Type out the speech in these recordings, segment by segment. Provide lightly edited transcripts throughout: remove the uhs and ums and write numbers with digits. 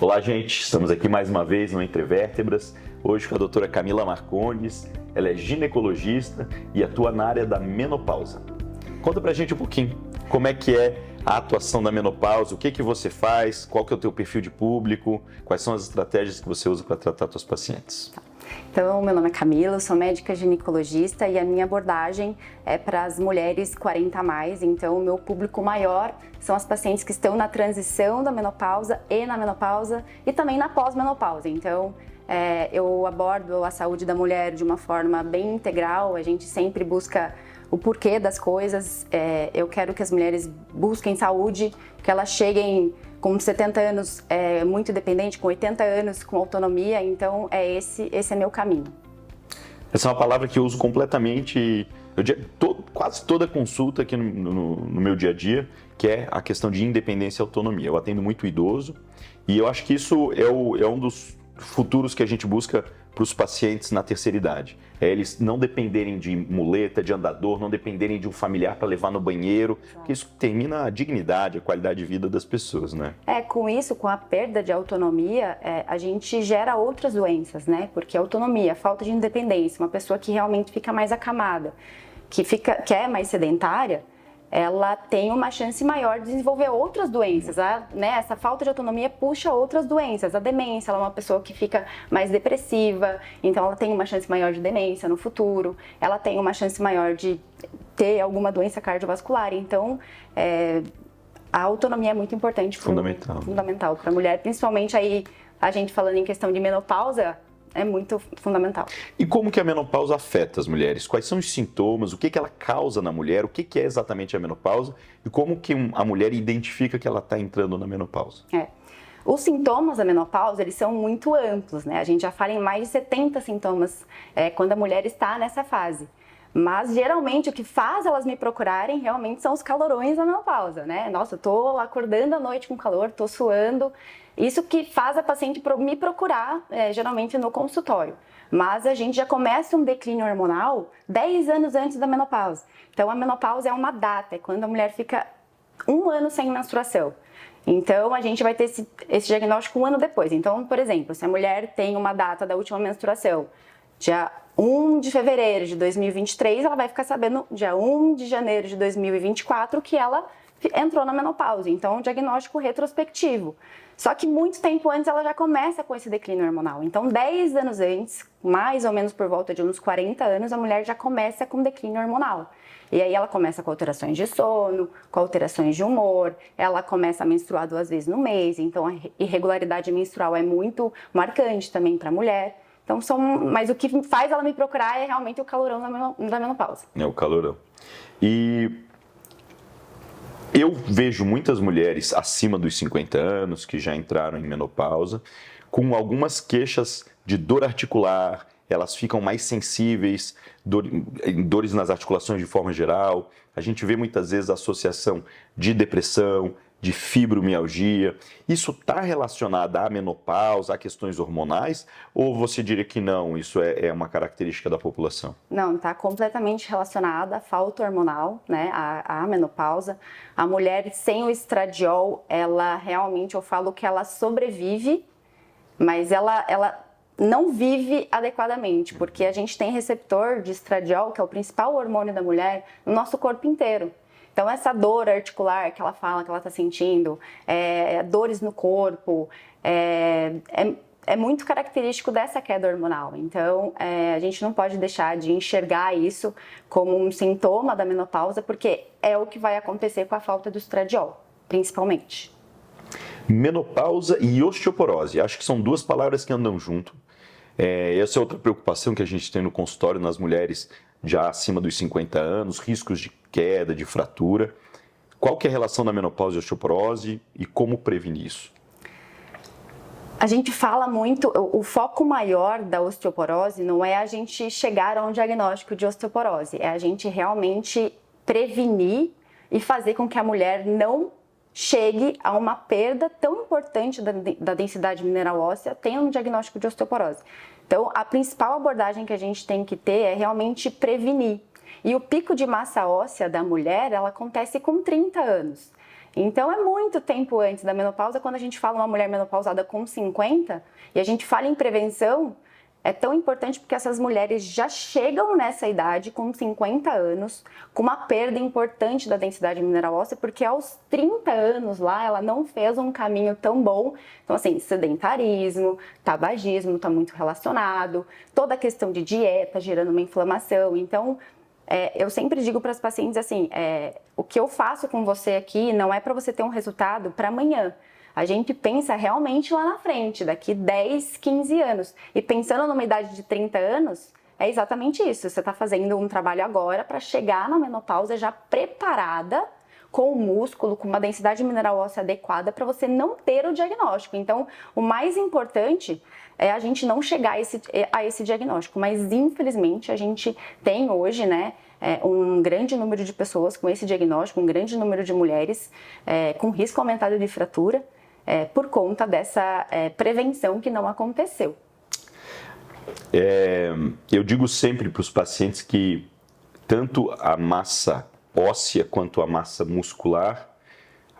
Olá, gente. Estamos aqui mais uma vez no Entre Vértebras. Hoje com a doutora Camila Marcondes. Ela é ginecologista e atua na área da menopausa. Conta pra gente um pouquinho como é que é a atuação da menopausa, o que você faz, qual que é o teu perfil de público, quais são as estratégias que você usa para tratar seus pacientes. Então, meu nome é Camila, eu sou médica ginecologista e a minha abordagem é para as mulheres 40 a mais. Então, o meu público maior são as pacientes que estão na transição da menopausa e na menopausa e também na pós-menopausa. Então, eu abordo a saúde da mulher de uma forma bem integral, a gente sempre busca o porquê das coisas. Eu quero que as mulheres busquem saúde, que elas cheguem com 70 anos muito independente, com 80 anos com autonomia, então esse é meu caminho. Essa é uma palavra que eu uso completamente, quase toda consulta aqui no meu dia a dia, que é a questão de independência e autonomia. Eu atendo muito idoso e eu acho que isso é um dos futuros que a gente busca para os pacientes na terceira idade. Eles não dependerem de muleta, de andador, não dependerem de um familiar para levar no banheiro, porque isso termina a dignidade, a qualidade de vida das pessoas, né? Com isso, com a perda de autonomia, a gente gera outras doenças, né? Porque a autonomia, a falta de independência, uma pessoa que realmente fica mais acamada, que é mais sedentária, ela tem uma chance maior de desenvolver outras doenças, né? Essa falta de autonomia puxa outras doenças. A demência, ela é uma pessoa que fica mais depressiva, então ela tem uma chance maior de demência no futuro, ela tem uma chance maior de ter alguma doença cardiovascular. Então, a autonomia é muito importante. Fundamental para a mulher, principalmente aí, a gente falando em questão de menopausa, é muito fundamental. E como que a menopausa afeta as mulheres? Quais são os sintomas? O que ela causa na mulher? O que é exatamente a menopausa? E como que a mulher identifica que ela está entrando na menopausa? Os sintomas da menopausa, eles são muito amplos, né? A gente já fala em mais de 70 sintomas quando a mulher está nessa fase. Mas, geralmente, o que faz elas me procurarem realmente são os calorões da menopausa, né? Nossa, eu tô acordando à noite com calor, tô suando. Isso que faz a paciente me procurar, geralmente, no consultório. Mas a gente já começa um declínio hormonal 10 anos antes da menopausa. Então, a menopausa é uma data, é quando a mulher fica 1 ano sem menstruação. Então, a gente vai ter esse diagnóstico 1 ano depois. Então, por exemplo, se a mulher tem uma data da última menstruação, dia 1 de fevereiro de 2023, ela vai ficar sabendo dia 1 de janeiro de 2024 que ela entrou na menopausa. Então, é um diagnóstico retrospectivo. Só que muito tempo antes ela já começa com esse declínio hormonal. Então, 10 anos antes, mais ou menos por volta de uns 40 anos, a mulher já começa com declínio hormonal. E aí ela começa com alterações de sono, com alterações de humor, ela começa a menstruar 2 vezes no mês, então a irregularidade menstrual é muito marcante também para a mulher. Então, mas o que faz ela me procurar é realmente o calorão da menopausa. É o calorão. E eu vejo muitas mulheres acima dos 50 anos que já entraram em menopausa com algumas queixas de dor articular, elas ficam mais sensíveis, dores nas articulações de forma geral. A gente vê muitas vezes a associação de depressão, de fibromialgia. Isso está relacionado à menopausa, a questões hormonais? Ou você diria que não, isso é uma característica da população? Não, está completamente relacionada à falta hormonal, né, à menopausa. A mulher sem o estradiol, ela realmente, eu falo que ela sobrevive, mas ela não vive adequadamente, porque a gente tem receptor de estradiol, que é o principal hormônio da mulher, no nosso corpo inteiro. Então, essa dor articular que ela fala que ela está sentindo, dores no corpo, é muito característico dessa queda hormonal. Então, a gente não pode deixar de enxergar isso como um sintoma da menopausa, porque é o que vai acontecer com a falta do estradiol, principalmente. Menopausa e osteoporose, acho que são 2 palavras que andam junto. Essa é outra preocupação que a gente tem no consultório nas mulheres já acima dos 50 anos, riscos de queda, de fratura. Qual que é a relação da menopausa e osteoporose e como prevenir isso? A gente fala muito, o foco maior da osteoporose não é a gente chegar a um diagnóstico de osteoporose, é a gente realmente prevenir e fazer com que a mulher não chegue a uma perda tão importante da densidade mineral óssea, tenha um diagnóstico de osteoporose. Então, a principal abordagem que a gente tem que ter é realmente prevenir. E o pico de massa óssea da mulher, ela acontece com 30 anos. Então é muito tempo antes da menopausa. Quando a gente fala uma mulher menopausada com 50 e a gente fala em prevenção, é tão importante porque essas mulheres já chegam nessa idade com 50 anos, com uma perda importante da densidade mineral óssea, porque aos 30 anos lá ela não fez um caminho tão bom. Então assim, sedentarismo, tabagismo está muito relacionado, toda a questão de dieta gerando uma inflamação. Então eu sempre digo para as pacientes assim, o que eu faço com você aqui não é para você ter um resultado para amanhã. A gente pensa realmente lá na frente, daqui 10, 15 anos. E pensando numa idade de 30 anos, é exatamente isso. Você está fazendo um trabalho agora para chegar na menopausa já preparada, com o músculo, com uma densidade mineral óssea adequada para você não ter o diagnóstico. Então, o mais importante é a gente não chegar a esse diagnóstico. Mas, infelizmente, a gente tem hoje, né, um grande número de pessoas com esse diagnóstico, um grande número de mulheres com risco aumentado de fratura, por conta dessa prevenção que não aconteceu. Eu digo sempre para os pacientes que tanto a massa óssea quanto a massa muscular,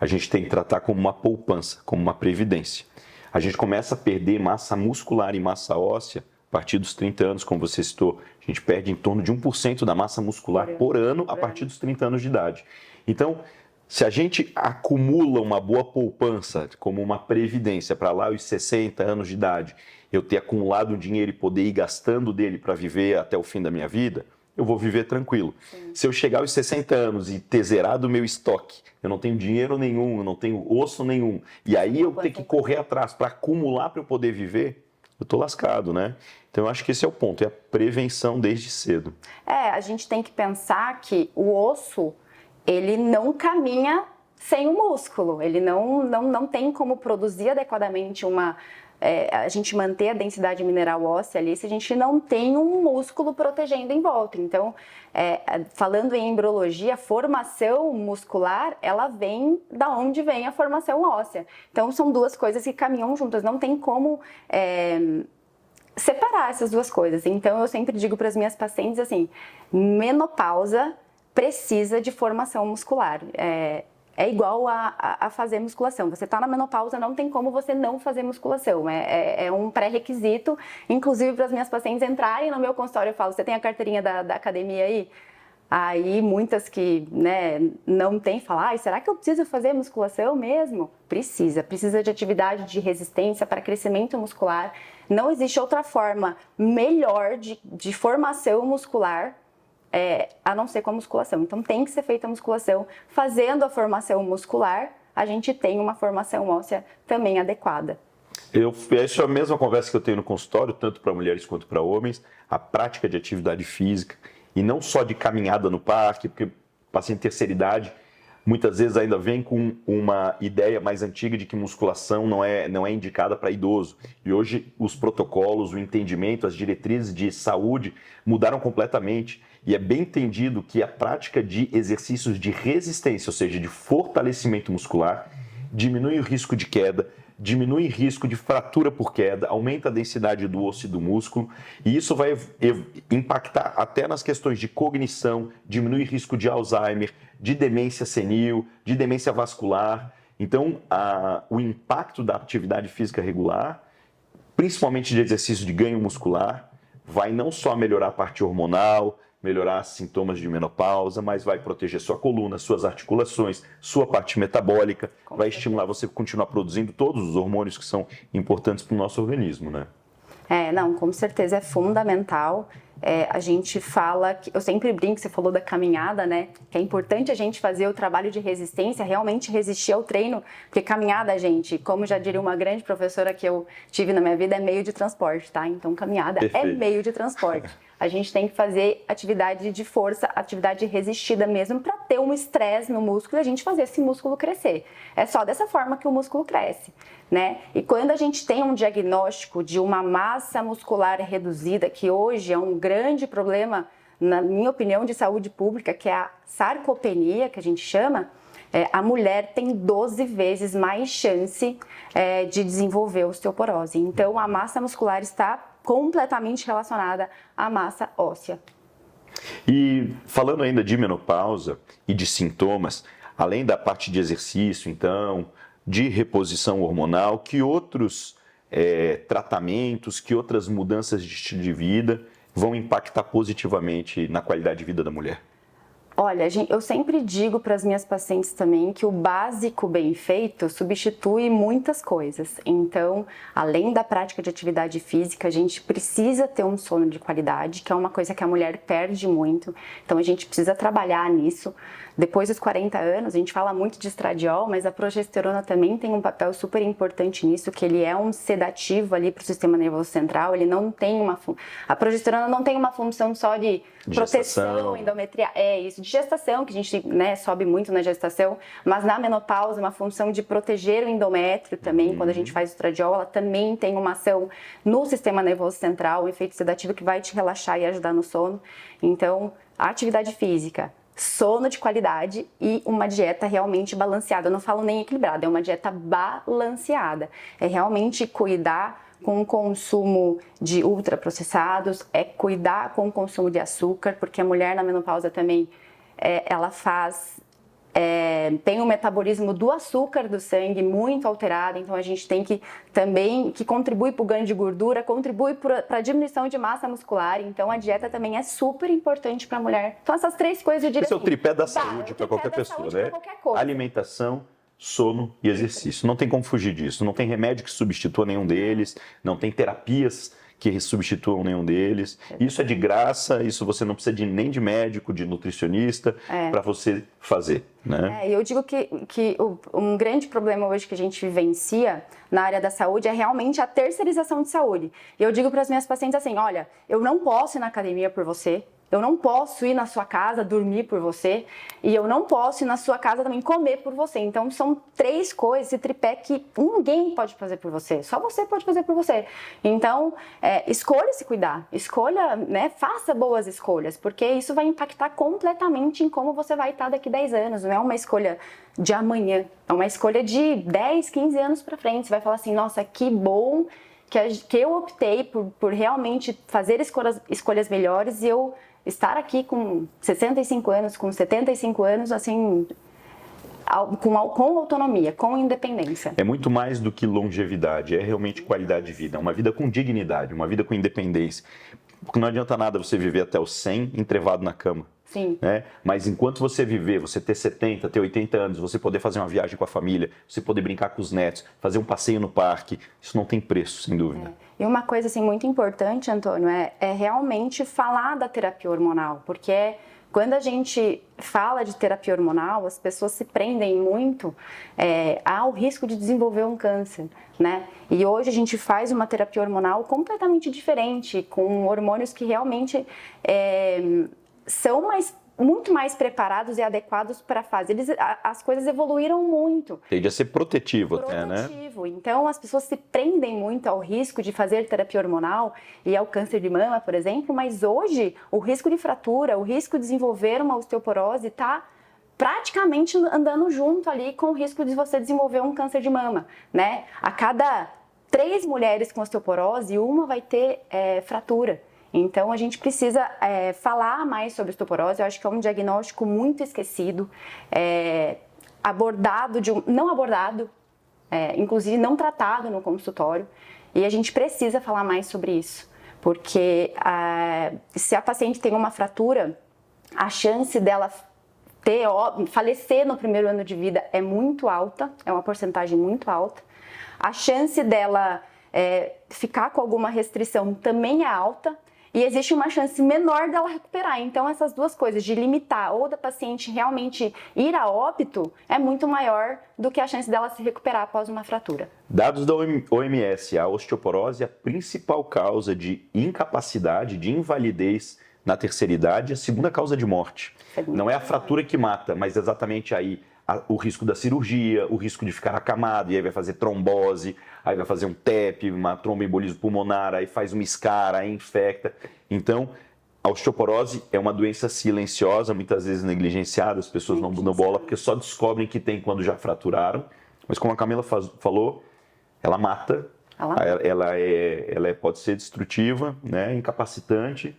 a gente tem que tratar como uma poupança, como uma previdência. A gente começa a perder massa muscular e massa óssea a partir dos 30 anos, como você citou. A gente perde em torno de 1% da massa muscular por ano a partir dos 30 anos de idade. Então, se a gente acumula uma boa poupança como uma previdência para lá os 60 anos de idade, eu ter acumulado um dinheiro e poder ir gastando dele para viver até o fim da minha vida, eu vou viver tranquilo. Sim. Se eu chegar aos 60 anos e ter zerado o meu estoque, eu não tenho dinheiro nenhum, eu não tenho osso nenhum, e aí eu ter que correr atrás para acumular para eu poder viver, eu tô lascado, né? Então eu acho que esse é o ponto, é a prevenção desde cedo. A gente tem que pensar que o osso, ele não caminha sem o músculo, ele não tem como produzir adequadamente a gente manter a densidade mineral óssea ali se a gente não tem um músculo protegendo em volta. Então, falando em embriologia, a formação muscular, ela vem da onde vem a formação óssea. Então, são duas coisas que caminham juntas, não tem como separar essas duas coisas. Então, eu sempre digo para as minhas pacientes assim, menopausa precisa de formação muscular. É igual a fazer musculação. Você está na menopausa, não tem como você não fazer musculação. É um pré-requisito. Inclusive, para as minhas pacientes entrarem no meu consultório, eu falo, você tem a carteirinha da academia aí? Aí, muitas que não tem, falam, será que eu preciso fazer musculação mesmo? Precisa de atividade de resistência para crescimento muscular. Não existe outra forma melhor de formação muscular a não ser com a musculação. Então tem que ser feita a musculação. Fazendo a formação muscular, a gente tem uma formação óssea também adequada. Essa é a mesma conversa que eu tenho no consultório, tanto para mulheres quanto para homens, a prática de atividade física, e não só de caminhada no parque, porque o paciente de terceira idade muitas vezes ainda vem com uma ideia mais antiga de que musculação não é indicada para idoso. E hoje os protocolos, o entendimento, as diretrizes de saúde mudaram completamente. E é bem entendido que a prática de exercícios de resistência, ou seja, de fortalecimento muscular, diminui o risco de queda, diminui o risco de fratura por queda, aumenta a densidade do osso e do músculo, e isso vai impactar até nas questões de cognição, diminui o risco de Alzheimer, de demência senil, de demência vascular. Então, o impacto da atividade física regular, principalmente de exercício de ganho muscular, vai não só melhorar a parte hormonal, melhorar sintomas de menopausa, mas vai proteger sua coluna, suas articulações, sua parte metabólica, vai estimular você a continuar produzindo todos os hormônios que são importantes para o nosso organismo, né? Não, com certeza é fundamental. A gente fala, eu sempre brinco, você falou da caminhada, né? Que é importante a gente fazer o trabalho de resistência, realmente resistir ao treino, porque caminhada, gente, como já diria uma grande professora que eu tive na minha vida, é meio de transporte, tá? Então caminhada é meio de transporte. A gente tem que fazer atividade de força, atividade resistida mesmo, para ter um estresse no músculo e a gente fazer esse músculo crescer. É só dessa forma que o músculo cresce, né? E quando a gente tem um diagnóstico de uma massa muscular reduzida, que hoje é um grande problema, na minha opinião, de saúde pública, que é a sarcopenia, que a gente chama, a mulher tem 12 vezes mais chance de desenvolver osteoporose. Então, a massa muscular está completamente relacionada à massa óssea. E falando ainda de menopausa e de sintomas, além da parte de exercício, então, de reposição hormonal, que outros tratamentos, que outras mudanças de estilo de vida vão impactar positivamente na qualidade de vida da mulher? Olha, eu sempre digo para as minhas pacientes também que o básico bem feito substitui muitas coisas. Então, além da prática de atividade física, a gente precisa ter um sono de qualidade, que é uma coisa que a mulher perde muito. Então, a gente precisa trabalhar nisso. Depois dos 40 anos, a gente fala muito de estradiol, mas a progesterona também tem um papel super importante nisso, que ele é um sedativo ali para o sistema nervoso central. Ele não tem a progesterona não tem uma função só de proteção, endometrial, isso, de gestação, que a gente, né, sobe muito na gestação, mas na menopausa, uma função de proteger o endométrio também. Quando a gente faz o estradiol, ela também tem uma ação no sistema nervoso central, um efeito sedativo que vai te relaxar e ajudar no sono. Então, a atividade física, sono de qualidade e uma dieta realmente balanceada. Eu não falo nem equilibrada, é uma dieta balanceada. É realmente cuidar com o consumo de ultraprocessados, é cuidar com o consumo de açúcar, porque a mulher na menopausa também, ela tem um metabolismo do açúcar do sangue muito alterado, então a gente tem que também, que contribui para o ganho de gordura, contribui para a diminuição de massa muscular, então a dieta também é super importante para a mulher. Então essas três coisas eu diria Esse é o tripé da saúde para qualquer pessoa, né? Alimentação, sono e exercício. Não tem como fugir disso, não tem remédio que substitua nenhum deles, não tem terapias que substituam nenhum deles. Isso é de graça, isso você não precisa nem de médico, de nutricionista para você fazer, né? Eu digo que um grande problema hoje que a gente vivencia na área da saúde é realmente a terceirização de saúde. E eu digo para as minhas pacientes assim, olha, eu não posso ir na academia por você, eu não posso ir na sua casa dormir por você e eu não posso ir na sua casa também comer por você. Então são três coisas, esse tripé que ninguém pode fazer por você, só você pode fazer por você. Então escolha se cuidar, escolha, né, faça boas escolhas, porque isso vai impactar completamente em como você vai estar daqui 10 anos. Não é uma escolha de amanhã, é uma escolha de 10, 15 anos para frente. Você vai falar assim, nossa, que bom que eu optei por realmente fazer escolhas melhores e eu estar aqui com 65 anos, com 75 anos, assim, com autonomia, com independência. É muito mais do que longevidade, é realmente qualidade de vida, uma vida com dignidade, uma vida com independência. Porque não adianta nada você viver até os 100 entrevado na cama. Sim. Né? Mas enquanto você viver, você ter 70, ter 80 anos, você poder fazer uma viagem com a família, você poder brincar com os netos, fazer um passeio no parque, isso não tem preço, sem dúvida. E uma coisa assim, muito importante, Antônio, é realmente falar da terapia hormonal, porque quando a gente fala de terapia hormonal, as pessoas se prendem muito ao risco de desenvolver um câncer, né? E hoje a gente faz uma terapia hormonal completamente diferente, com hormônios que realmente são muito mais preparados e adequados para a fase. As coisas evoluíram muito. Tende a ser protetivo até, né? Então, as pessoas se prendem muito ao risco de fazer terapia hormonal e ao câncer de mama, por exemplo, mas hoje o risco de fratura, o risco de desenvolver uma osteoporose está praticamente andando junto ali com o risco de você desenvolver um câncer de mama, né? A cada 3 mulheres com osteoporose, uma vai ter fratura. Então, a gente precisa falar mais sobre osteoporose. Eu acho que é um diagnóstico muito esquecido, não abordado, inclusive não tratado no consultório. E a gente precisa falar mais sobre isso, porque se a paciente tem uma fratura, a chance dela falecer no primeiro ano de vida é muito alta, é uma porcentagem muito alta. A chance dela ficar com alguma restrição também é alta. E existe uma chance menor dela recuperar. Então, essas duas coisas, de limitar ou da paciente realmente ir a óbito, é muito maior do que a chance dela se recuperar após uma fratura. Dados da OMS, a osteoporose é a principal causa de incapacidade, de invalidez na terceira idade, a segunda causa de morte. Não é a fratura que mata, mas exatamente aí o risco da cirurgia, o risco de ficar acamado, e aí vai fazer trombose, aí vai fazer um TEP, uma tromboembolismo pulmonar, aí faz uma SCAR, aí infecta. Então, a osteoporose é uma doença silenciosa, muitas vezes negligenciada, as pessoas não dão bola, porque só descobrem que tem quando já fraturaram. Mas como a Camila falou, ela mata, ela pode ser destrutiva, né, incapacitante,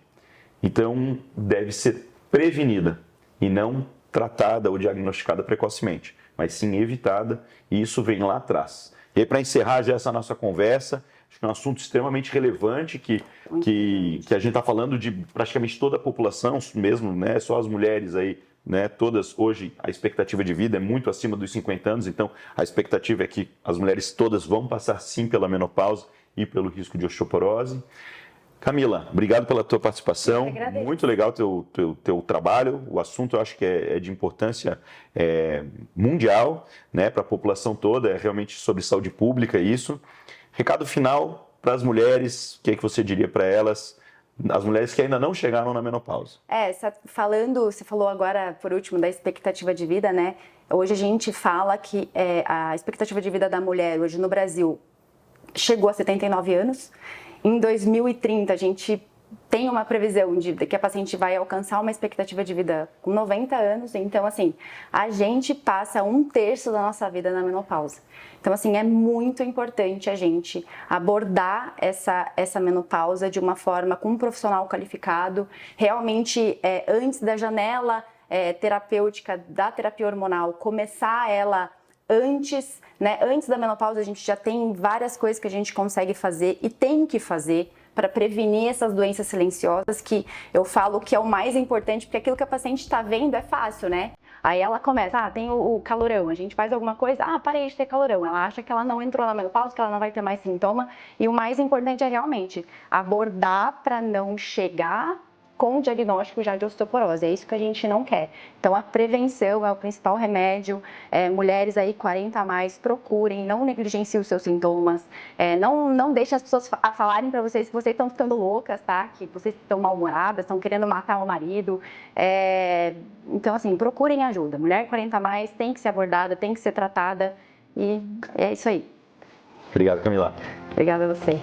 então deve ser prevenida e não tratada ou diagnosticada precocemente, mas sim evitada, e isso vem lá atrás. E aí, para encerrar já essa nossa conversa, acho que é um assunto extremamente relevante que a gente está falando de praticamente toda a população, mesmo, né? Só as mulheres aí, né? Todas, hoje, a expectativa de vida é muito acima dos 50 anos, então a expectativa é que as mulheres todas vão passar sim pela menopausa e pelo risco de osteoporose. Camila, obrigado pela tua participação, muito legal teu trabalho, o assunto eu acho que é de importância mundial, né, para a população toda, é realmente sobre saúde pública isso. Recado final para as mulheres, o que é que você diria para elas, as mulheres que ainda não chegaram na menopausa? Você falou agora, por último, da expectativa de vida, né? Hoje a gente fala que a expectativa de vida da mulher hoje no Brasil chegou a 79 anos. Em 2030, a gente tem uma previsão de que a paciente vai alcançar uma expectativa de vida com 90 anos. Então, assim, a gente passa 1/3 da nossa vida na menopausa. Então, assim, é muito importante a gente abordar essa menopausa de uma forma com um profissional qualificado, realmente antes da janela terapêutica da terapia hormonal, começar ela antes, né? Antes da menopausa, a gente já tem várias coisas que a gente consegue fazer e tem que fazer para prevenir essas doenças silenciosas, que eu falo que é o mais importante, porque aquilo que a paciente está vendo é fácil, né? Aí ela começa, tem o calorão, a gente faz alguma coisa, parei de ter calorão. Ela acha que ela não entrou na menopausa, que ela não vai ter mais sintoma, e o mais importante é realmente abordar para não chegar com o diagnóstico já de osteoporose, é isso que a gente não quer. Então a prevenção é o principal remédio, mulheres aí 40 a mais, procurem, não negligenciem os seus sintomas, não deixem as pessoas falarem para vocês que vocês estão ficando loucas, tá? Que vocês estão mal-humoradas, estão querendo matar o marido. Então assim, procurem ajuda, mulher 40 a mais tem que ser abordada, tem que ser tratada, e é isso aí. Obrigado, Camila. Obrigada a você.